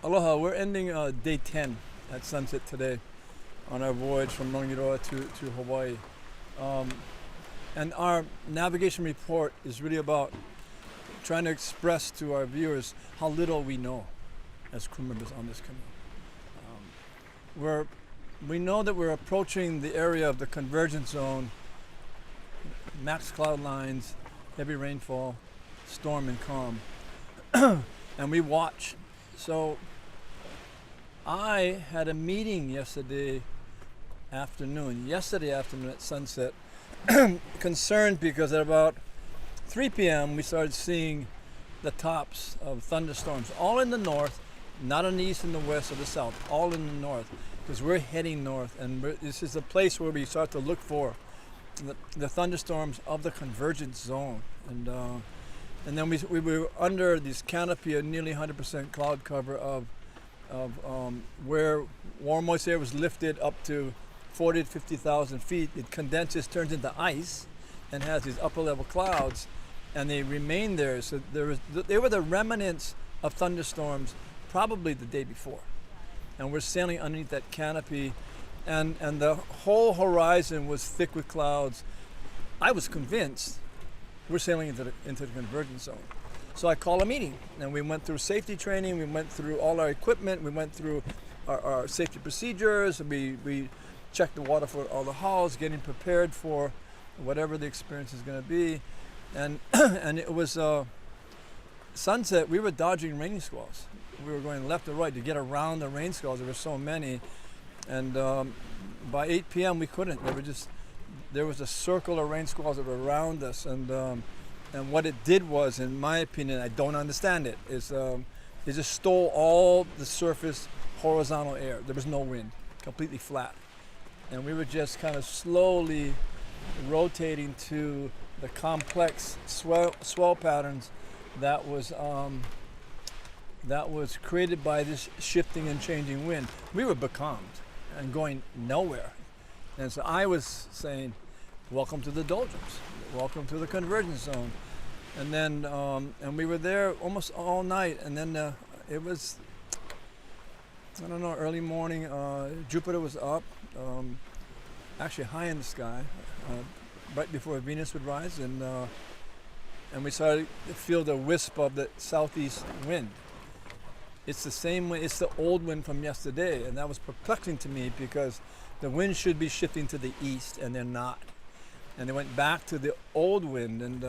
Aloha, we're ending day 10 at sunset today on our voyage from Nainoa to Hawaii. Um, and our navigation report is really about trying to express to our viewers how little we know as crew members on this canoe. We know that we're approaching the area of the convergence zone, max cloud lines, heavy rainfall, storm and calm, and we watch. So I had a meeting yesterday afternoon at sunset, concerned because at about 3 p.m. we started seeing the tops of thunderstorms, all in the north, not in the east and the west or the south, all in the north, because we're heading north, and this is the place where we start to look for the thunderstorms of the convergence zone. And then we were under this canopy of nearly 100% cloud cover of where warm moist air was lifted up to 40 to 50,000 feet. It condenses, turns into ice, and has these upper level clouds, and they remain there. So they were the remnants of thunderstorms probably the day before. And we're sailing underneath that canopy, and the whole horizon was thick with clouds. I was convinced we're sailing into the convergence zone. So I called a meeting, and we went through safety training, we went through all our equipment, we went through our safety procedures, we checked the water for all the hulls, getting prepared for whatever the experience is going to be. And and it was sunset. We were dodging rain squalls. We were going left or right to get around the rain squalls. There were so many, and by 8 p.m. we couldn't. There was a circle of rain squalls that were around us, and what it did was, in my opinion, I don't understand it, is it just stole all the surface horizontal air. There was no wind, completely flat, and we were just kind of slowly rotating to the complex swell patterns that was created by this shifting and changing wind. We were becalmed and going nowhere. And so I was saying, welcome to the doldrums, welcome to the convergence zone. And then, and we were there almost all night. And then it was, I don't know, early morning, Jupiter was up, actually high in the sky, right before Venus would rise. And we started to feel the wisp of the southeast wind. It's the same wind, it's the old wind from yesterday, and that was perplexing to me because the wind should be shifting to the east, and they're not. And they went back to the old wind, and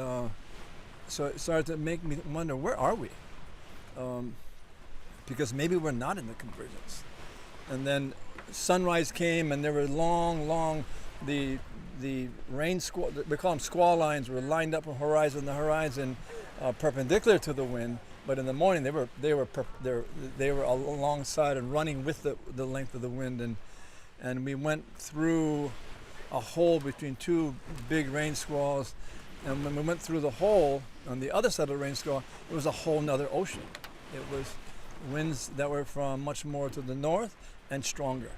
so it started to make me wonder, where are we? Because maybe we're not in the convergence. And then sunrise came, and there were long, the rain squall, we call them squall lines, were lined up on the horizon perpendicular to the wind. But in the morning, they were alongside and running with the length of the wind, and we went through a hole between two big rain squalls, and when we went through the hole on the other side of the rain squall, it was a whole nother ocean. It was winds that were from much more to the north and stronger.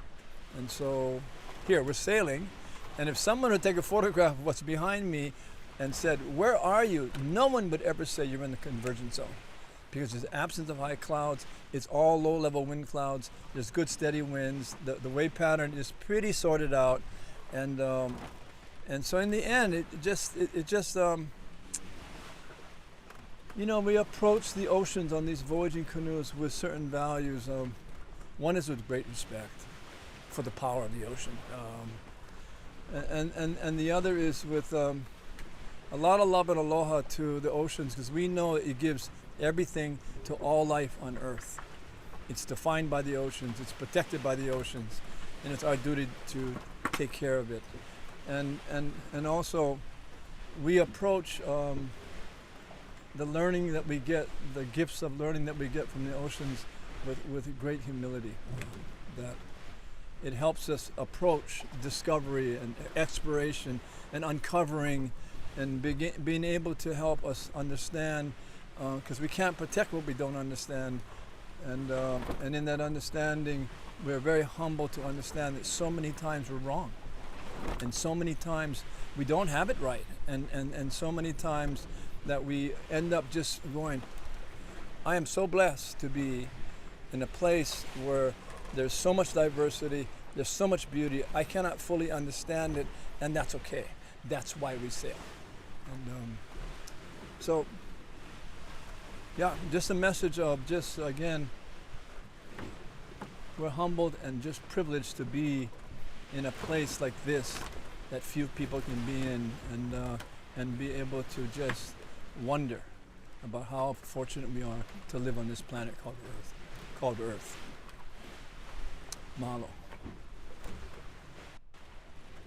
And so here we're sailing, and if someone would take a photograph of what's behind me and said, "Where are you?" no one would ever say you're in the convergence zone, because there's absence of high clouds. It's all low-level wind clouds. There's good steady winds. The wave pattern is pretty sorted out, and so in the end, it just we approach the oceans on these voyaging canoes with certain values. One is with great respect for the power of the ocean, and the other is with a lot of love and aloha to the oceans, because we know it gives everything to all life on Earth. It's defined by the oceans, it's protected by the oceans, and it's our duty to take care of it. And also, we approach the learning that we get, the gifts of learning that we get from the oceans with great humility. That it helps us approach discovery and exploration and uncovering, and being able to help us understand, because we can't protect what we don't understand, and in that understanding, we're very humble to understand that so many times we're wrong, and so many times we don't have it right, and so many times that we end up just going, I am so blessed to be in a place where there's so much diversity, there's so much beauty. I cannot fully understand it, and that's okay. That's why we sail. And so, yeah, just a message of just, again, we're humbled and just privileged to be in a place like this that few people can be in, and be able to just wonder about how fortunate we are to live on this planet called Earth. Mahalo.